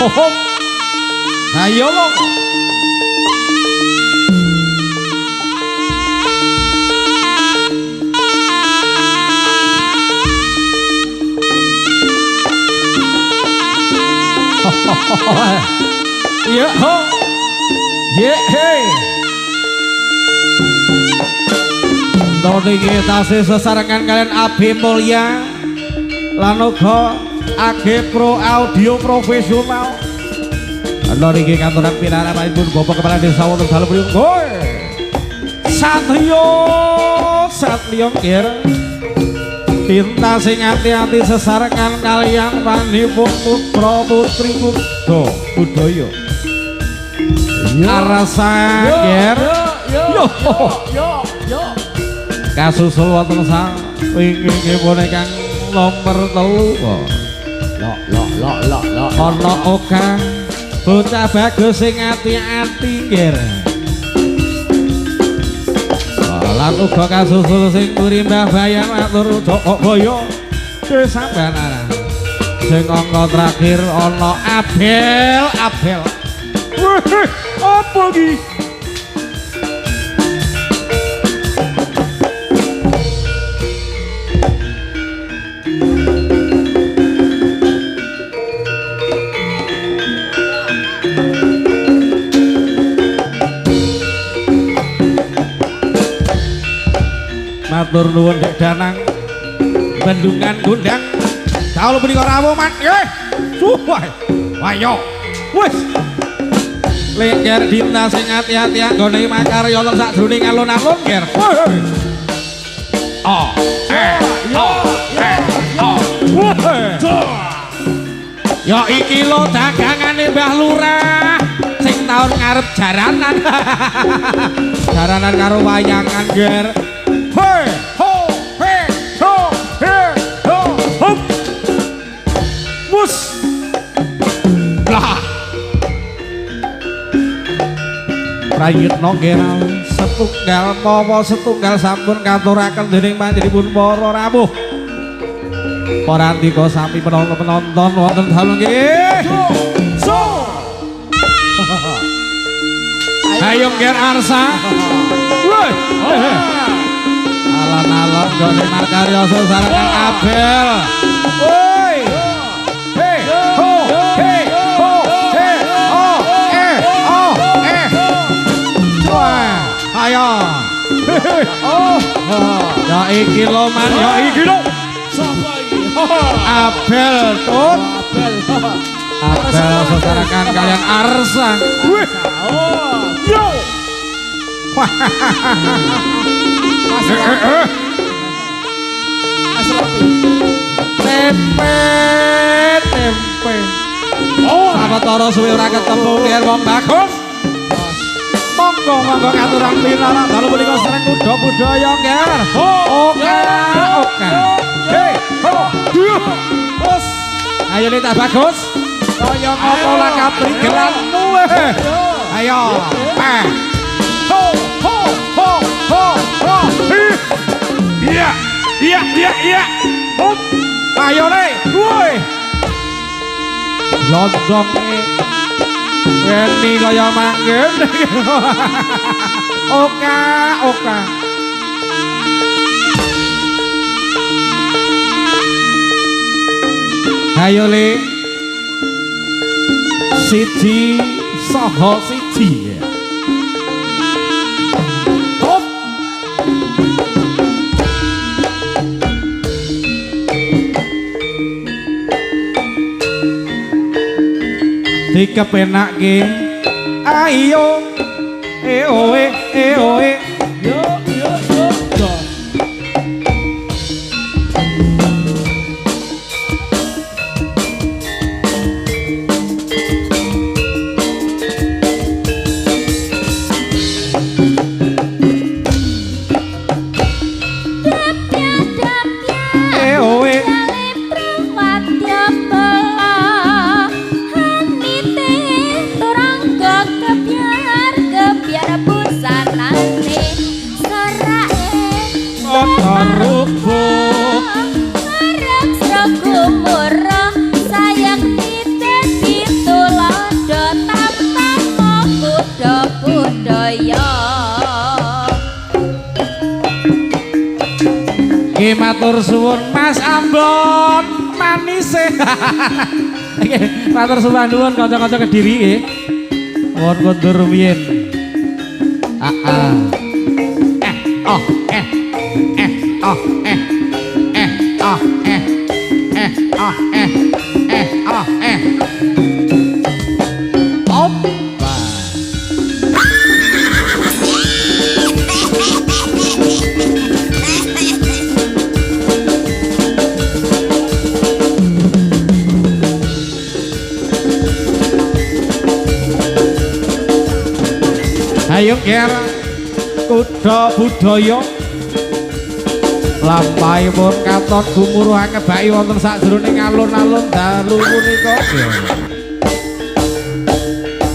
Ayo lo. Ya ho. Ye hey. Dodi kita sesarengan kalian Abi Mulya lan uga AG Pro Audio Profesional. Dodi kita kantoran pinaramanipun Bapak Kepala Desa wonten dalu mriki. Satrio nggih. Cinta sing ati-ati sesarengan kalian panipun putra putri kudo budaya. Arasa nggih. Yo. Kasusul wonten sang wingi bonekang nomor 3. Lo. Ana Oka bocah bagus sing ati-ati nggih. Lan uga kasusul sing turi Mbah Bayan matur Joko Boyo Desa Banana. Sing angka terakhir ana Abel. Wih, apa iki? Matur nuwun Dek Danang bendungan gundang dalu punika rawuh mat suwah ayo wis lengger dina sing ati-ati anggone makarya wonten sajroning alun-alun nger ya iki lho dagangane Mbah Lurah sing taun ngarep jaranan karo wayangan nger. Hey, ho, hey, ho, hey, ho, hop. Mus. Lah. Prayitna nggih setunggal mawa setunggal sampun katuraken dening panjenenganipun para rawuh. Para andika sami penonton wonten dalu nggih. So. Ayo nggih Arsa. Woi. Alon-alon gone markarya sesarengan Abel. Woi. Hey, ho, hey, ho, hey, oh, Wah, ayo. Oh, ya iki lho man, ya iki lho. Sapa iki? Abel, Tut. Abel sesarengan kalian Arsa. Wih. Yo. Tempe. Oh, sawetara suwe ora ketemu lir wong bagus. Monggo katuran pinarak dalu punika sareng kuda budaya nger. Oke. Hei, ho. Bos. Ayo nih tak bagus. Kaya ngopo lah kapri gelanmu. Ayo. Iya. Hop. Ayo nih. Woi. Lonjong ini kaya manggen. Oka. Ayo li. Siji saha siji. Dikepenake ayo oe yo Biar busana Nggih matur suwun Mas Ambon manis e. Nggih matur suwun nuwun kanca-kanca Kediri nggih. Nuwun kondur rumiyin. Oh eh oh eh oh eh oh eh oh eh Opa. Ayo ger kuda budaya lampahipun katon gumuruh ngebaki wonten sajroning alun-alun dalu punika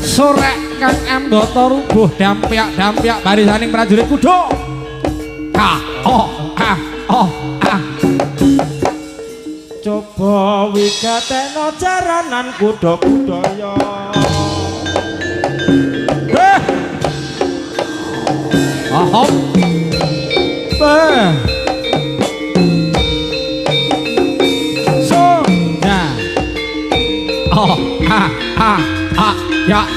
sorek kang ambata rubuh dampyak barisaning prajurit kuda coba wigatena jaranan kuda budaya ahop so nah oh ya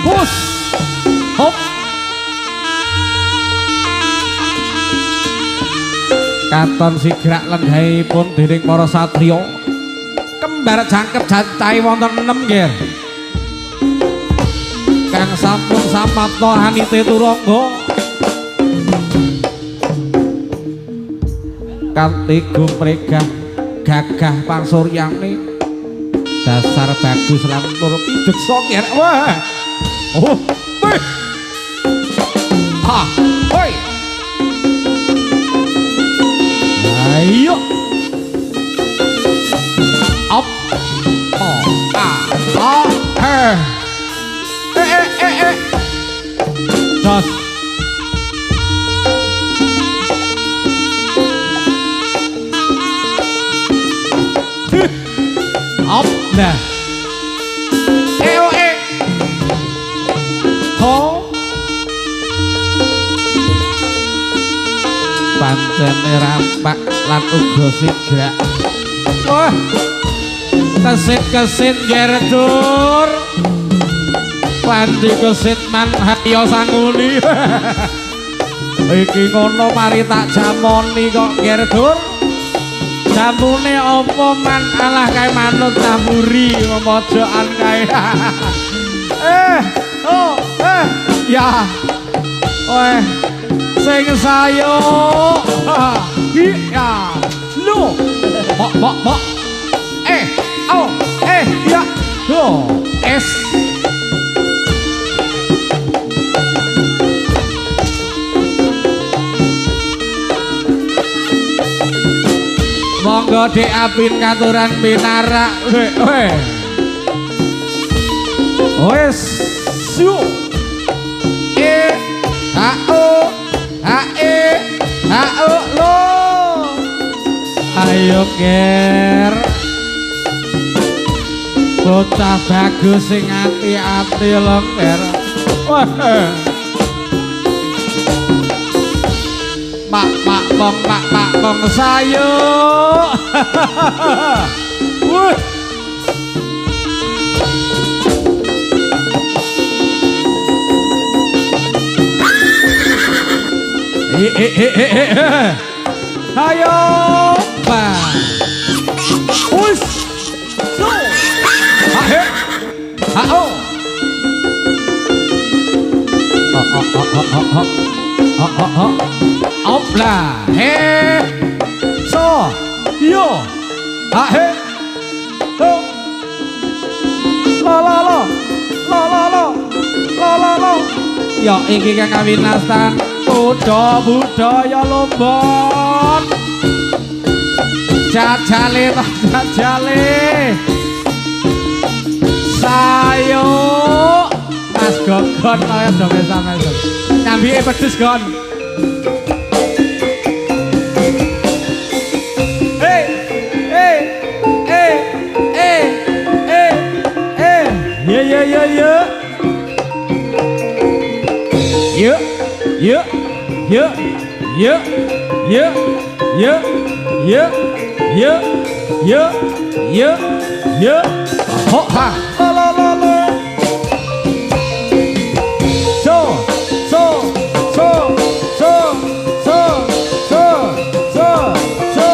push hop katon sigrak lenggahipun dening para satriya kembar jangkep jantai wonten 6 nggih kang sampun samapta hanite turangga kanthi gumregah gagah pangsuryane dasar bagus lan tur pidheksa nggih wah oh hoi ayo up das up nah ho pancene rampak lan uga sigrak wah kesit-kesit gerdur pandi kesit man hayo sanguni iki ngono mari tak jamoni kok gerdur jamune apa man alah kae manut tamburi mojokan kae ya sing sayo iya lu mok ya lo es monggo Dek Apin katuran pinarak wes siu lo ayo ger bocah bagus sing ati-ati lho ger mak bong sayo ayo bang us so ahe opla he so yo ahe ho lo ya iki kang kawinastan kuda budaya Lombok jajale sayo Mas Gogon kaya dongeng sampe nyambi pedes gon hey Ho ha la la la. So so so so so so so so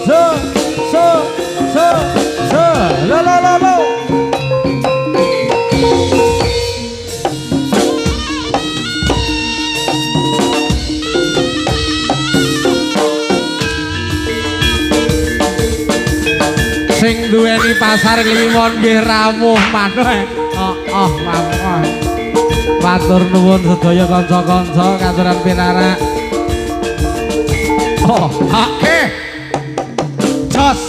so so so so la la la la. Sing duweni pasar Kliwon nggih rawuh maneh. Mangkon. Matur nuwun sedaya kanca-kanca katuran pinarak. Jos.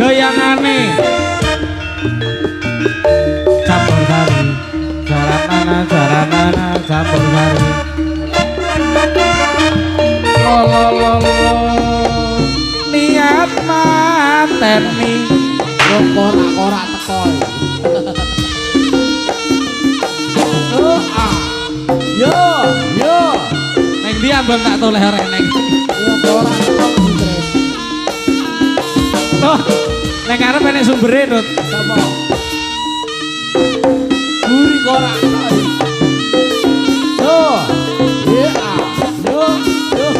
Goyangane. Campur sari. Jaranana campur sari. Niat mateni korak-korak teko. Yo. Neng ndi ambon tak toleh arek neng. Yo korak teko. Toh, neng arep enek sumbere, Dut. Sapa? Guri korak.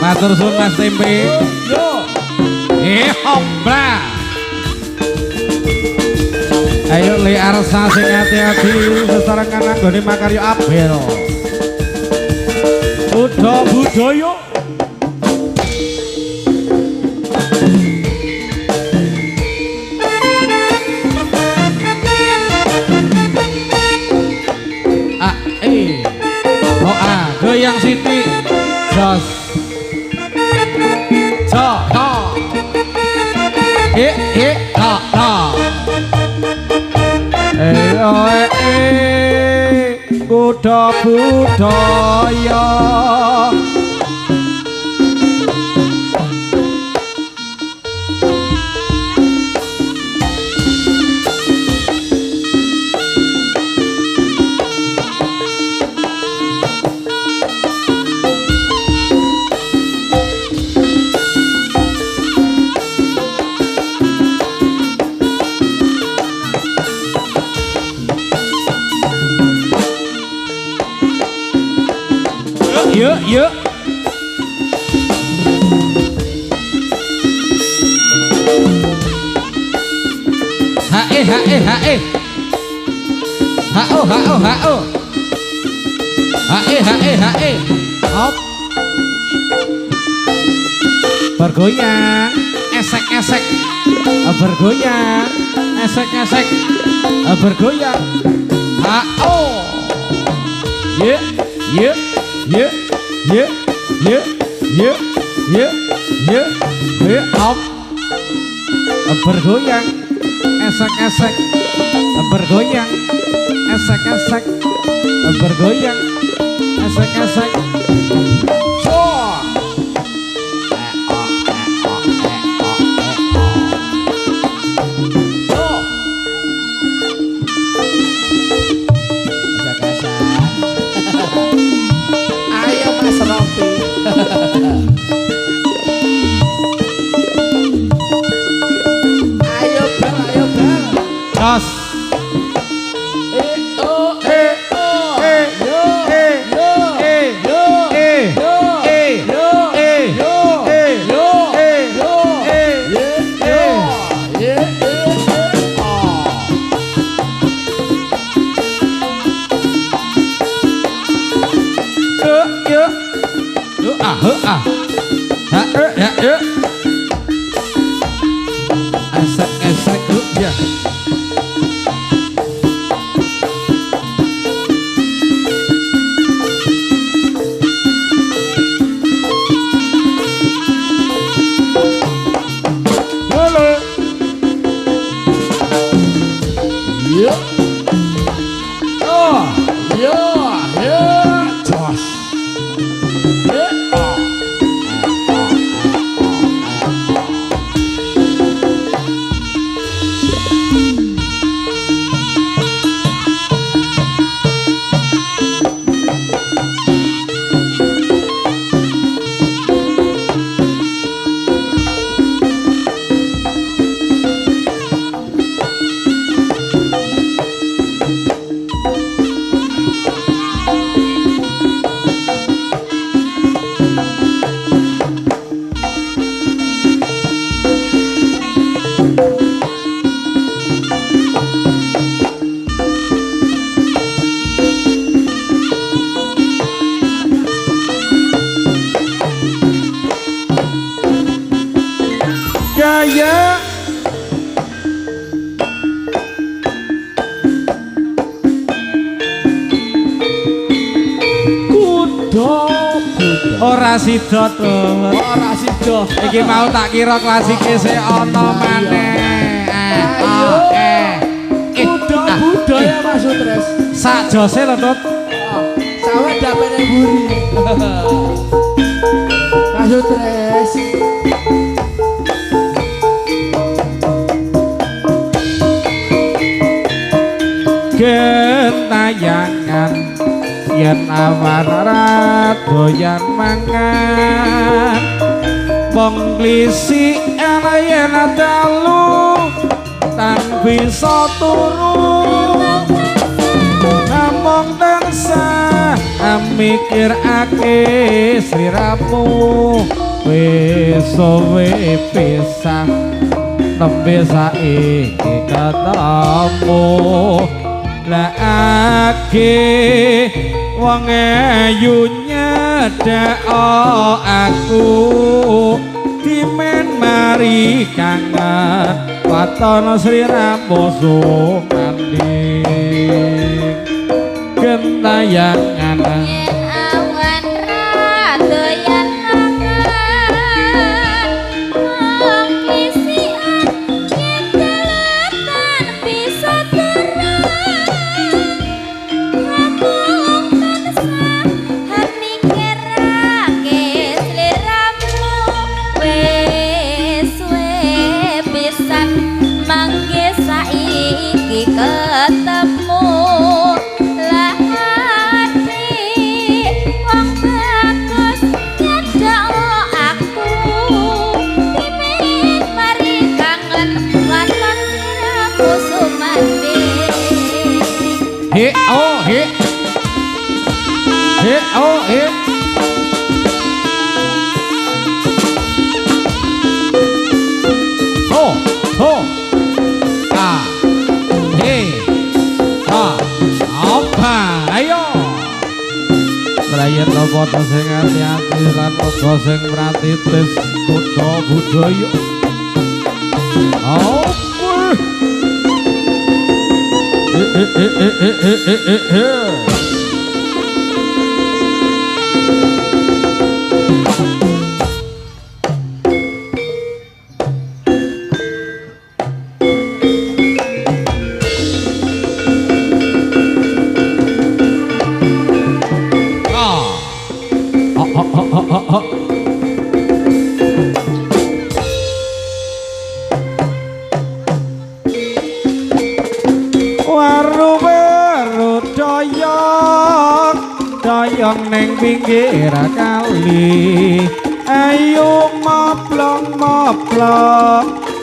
Matur suwun Mas Tempe. Yo. Hombra. Ayo le arsa sing ati-ati sesarengan anggone makarya Abel. Uda budaya. Goyang Siti. Jos. Kuda budaya. Yuk. Hae. Hao. Hae. Hop. Bergoyang, esek. Bergoyang, esek. Bergoyang. Hao. Yuk. Hop. Bergoyang, esek. Bergoyang, esek. Bergoyang, esek. Jos. Esek ya. Ora sida to. Ora sida. Iki mau tak kira klasike sik ana maneh. Budaya Mas Stres. Sak jose lho, Tut. Sawet dapene mburi. Mas Stres. Gentayangan yen awan doyan mangan wong glisi ana yen dalu tan bisa turu namung tansah mikirake sliramu wis suwe pisah nembe saiki ketemu lagi wong ayu nyedhek aku dimen mari kangen waton sliramu sumanding gentayangan yen awan ra doyan mangan wong isian yen daletan bisa terang ngomong tansah mikirake sliramu wis suwe pisan mangke saiki ketemu hit oh hit oh hit ho ah he apa ayo Rakyat nopo sing ati-ati lan uga sing pratitis kutha budaya oh doyong ning pinggir kali ayo moplong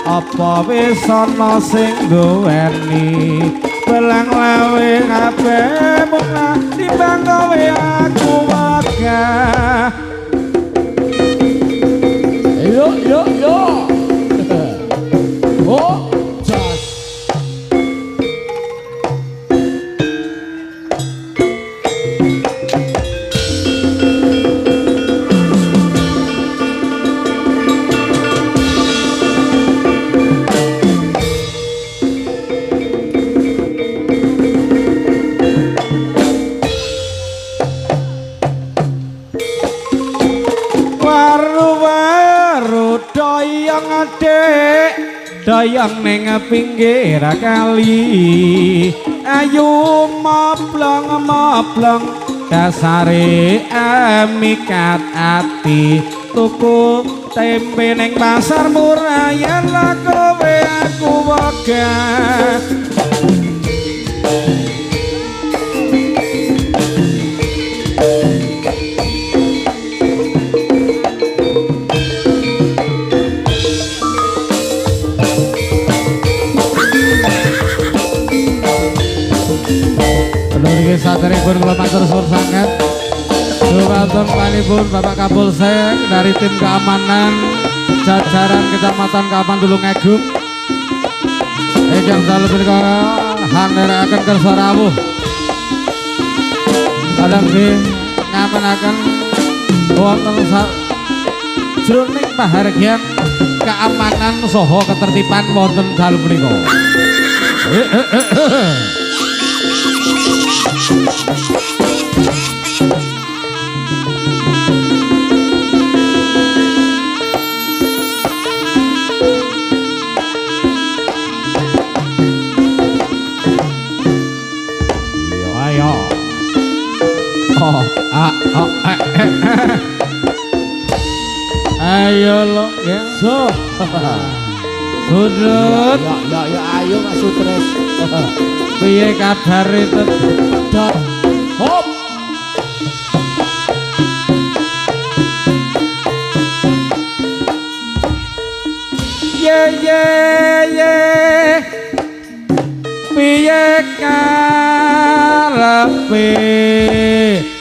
apa wis ana sing duweni belang lawe kabeh munah timbang kowe aku wegah Yo oh jas doyong ning pinggir kali ayo moplong dasare mikat ati tuku tempe ning pasar murah yen kowe aku wegah saderengipun kula matur suwun sanget Dumateng panipun Bapak Kapolsek dari tim keamanan jajaran Kecamatan Kapan Tulungagung ingkang dalem menika handharaken kersa rawuh kadang ngamenaken wonten jroning pahargyan keamanan saha ketertiban wonten dalem menika budaya. Oh, ayo lo ya. So. Sudut. Ya ayo Mas Sutres. Piye kabar itu? Dot. Hop. Ye piye karepe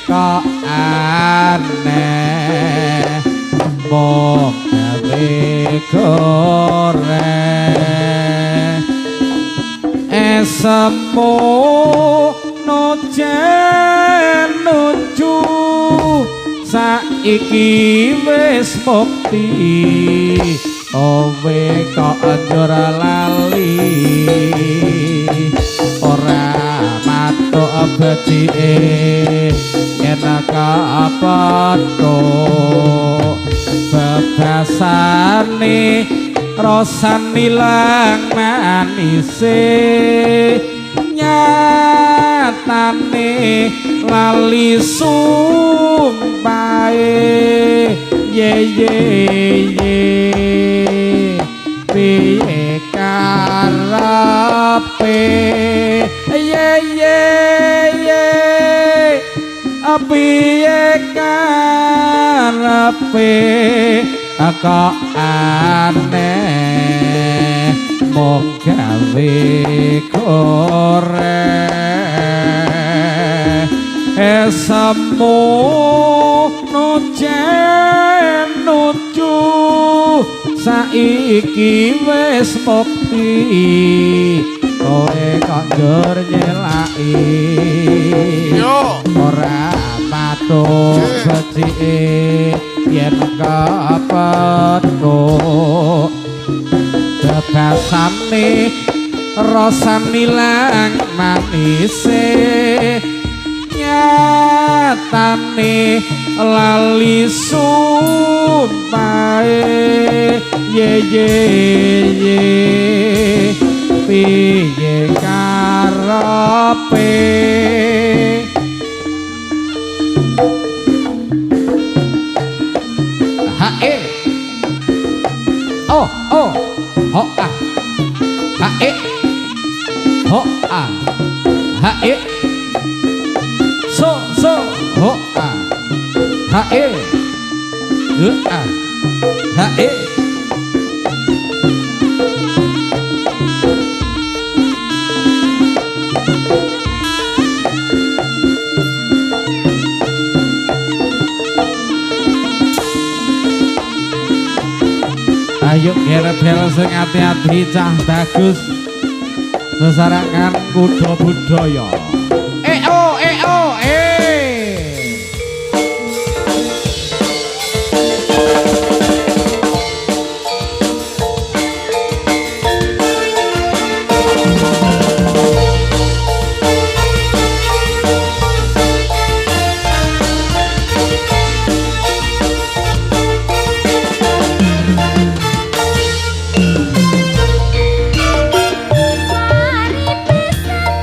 kok aneh mok gawe goreng esemu nojen nuju saiki wis mukti owe kok njur lali ora matuk bedike yen kapatho bebasane rasane ilang manise nyatane lali sumpahe ye piye karepe ye piye karepe kok aneh mok gawe goreng esemu nujen nuju saiki wis mukti kowe kok njur nyelaki ora matuk becike yen kapetho bebasane rasane ilang manise nyatane lali sumpahe ye piye karepe hae oh ho hae ho hae so ho hae hae ayo bel sing ati-ati cah bagus sesarangan kuda budaya Mari pisan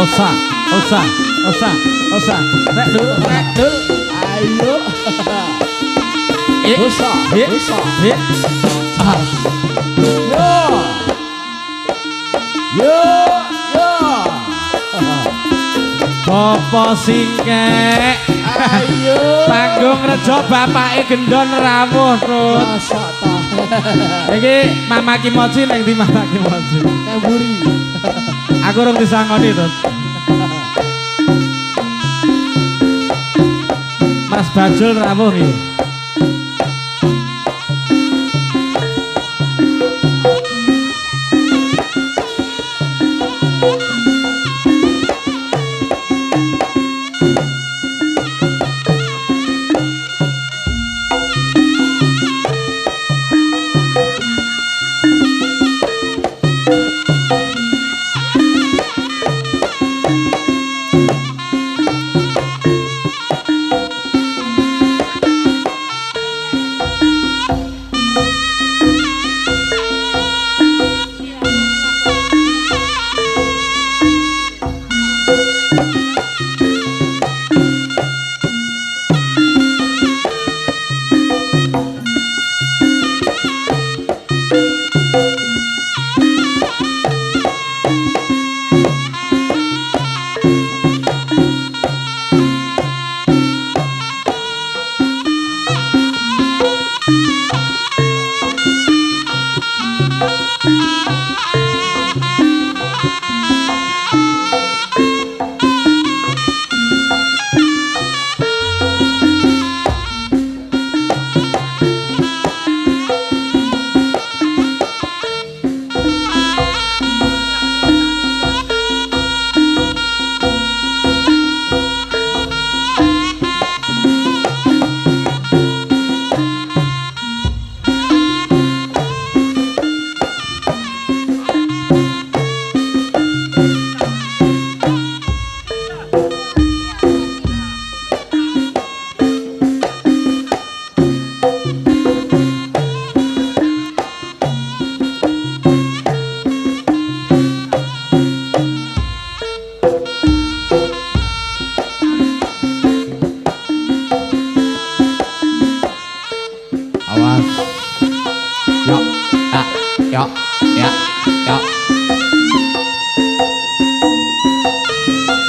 Osa. Nek dul. Ayo. Dosa. Yo. Apa singkek? Ayo. Panggung rejo bapake gendon rawuh Rut. Masa ta. Iki Mama Kimochi ning ndi Mama Kimochi? Kemburi. Aku urung disangoni Rut. Mas Bajul rawuh iki.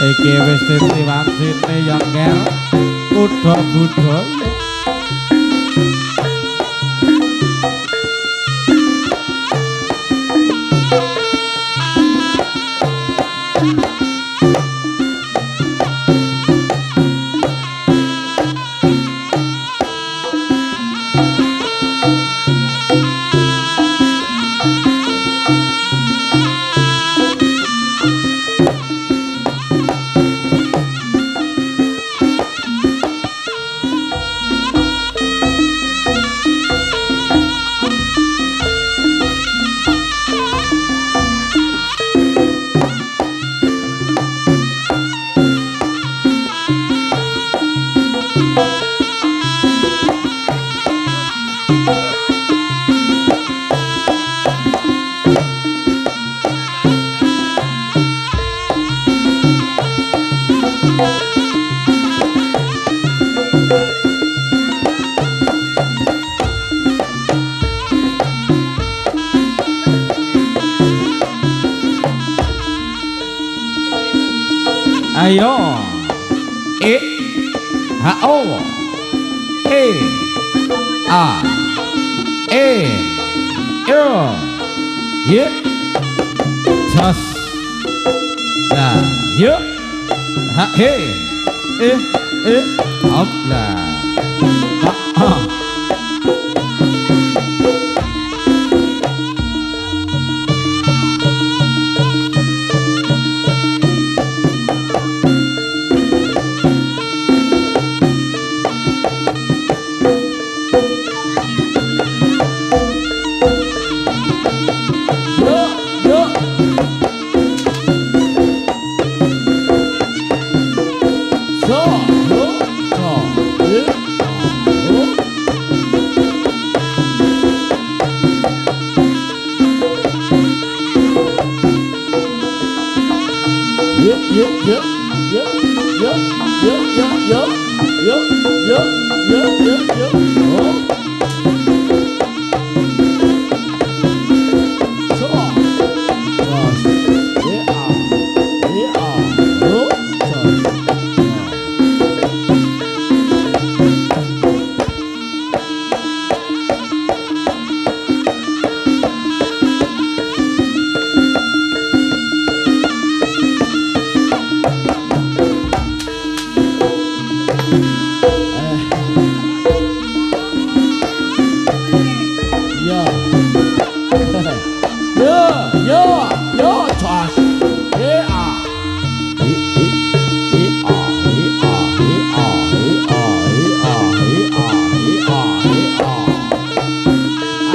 Iki wis titiwansine yang nger kuda budaya. Ayo, H-O, A, yo, ye, jas, nah, yo, hopla,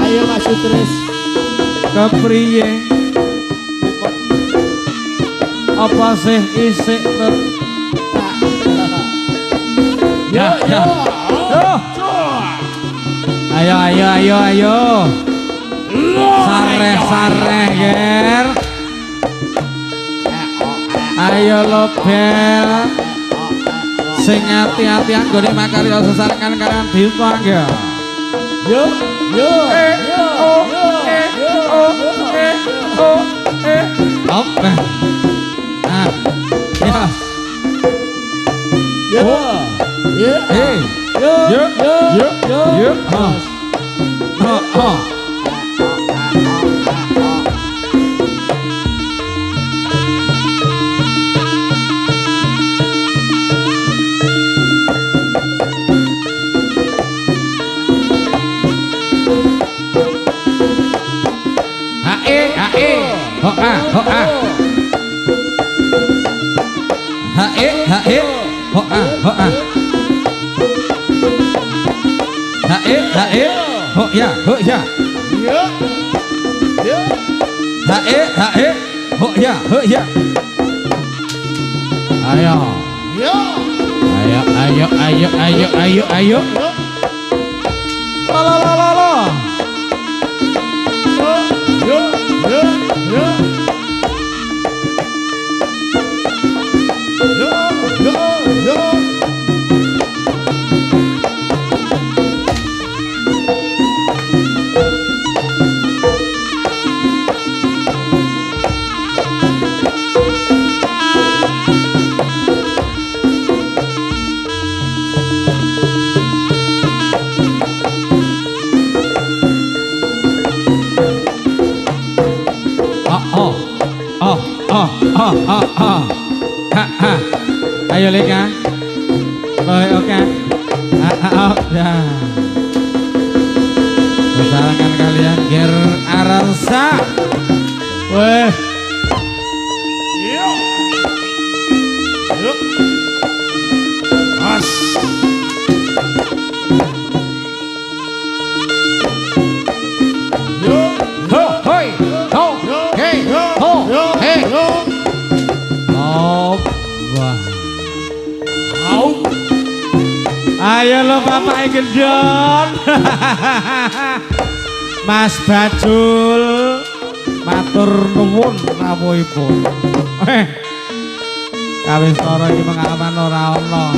Ayo Mas Sutris. Kepriye apa sih isik Yo yo. ayo sareh ger ayo lo bel sing hati-hati anggone makarya sesarengan kalian Dita ya Yo yo. op ah ya Yo. Yo. eh Yo. yo Yo. yo yo ha ho a ho a ha e ho a ho a ha e ho ya Yo. Yo. ha e ho ya ayo Yo. ayo la Yo. Yo. Yo. Yo. Ayo Leka. Oke. Ya. Sarangan kalian ger aralsa. Weh. Yo. Yo. As. Yo. Ho hoi. Ho. Yo. Hey. Yo. Ho. Yo. Hey. Yo. Oh. Wah. Au. Ayo lo Bapak Gendon. Mas Bajul matur nuwun rawuhipun. Kawistara iki pengalaman ora ana.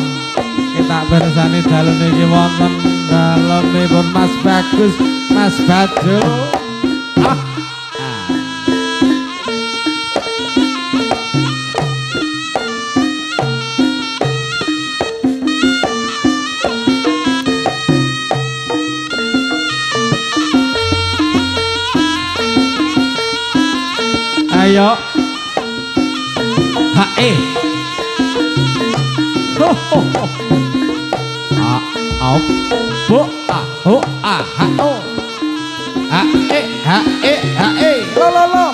Kita bersani dalem iki wonten dalemipun Mas Bagus, Mas Bajul. Ayo. Hae. Ho ho ho. Au. Bo a ho a ha o. Hae hae. Lo. Lo.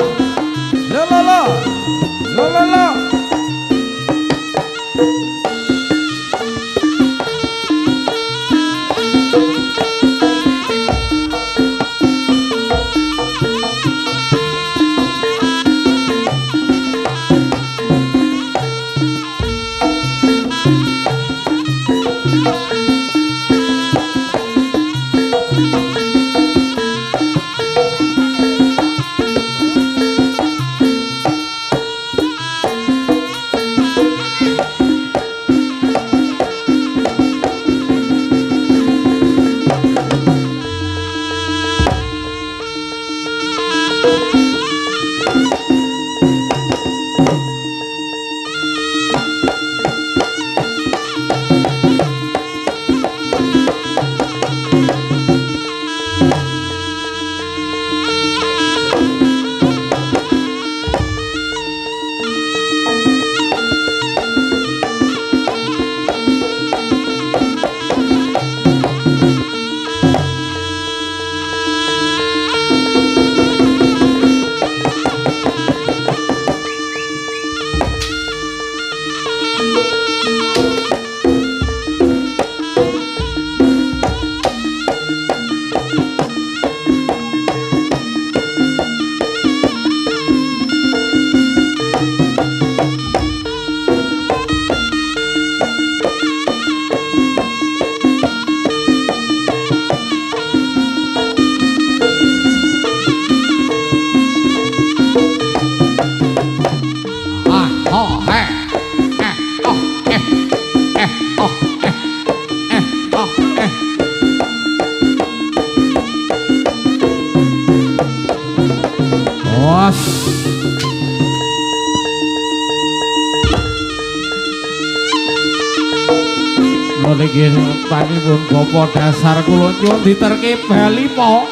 niki panipun bapa dasar kula nyuwun diterke bali po.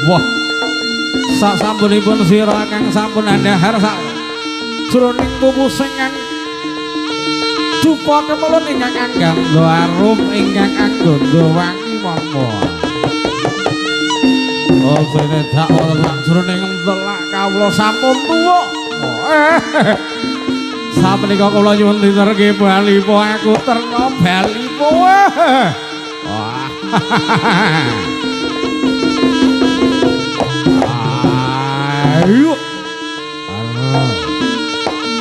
Wah. Sasampunipun sira kang sampun andhahar sak jroning tubuh sing dupa kemulun ingkang anggandha arum ingkang anggandha wangi monggo. Oh senedak sak jroning telak kawula sampun tuwa. Sapunika kula nyuwun diterke bali po aku terna bali po. Wah. Ayo.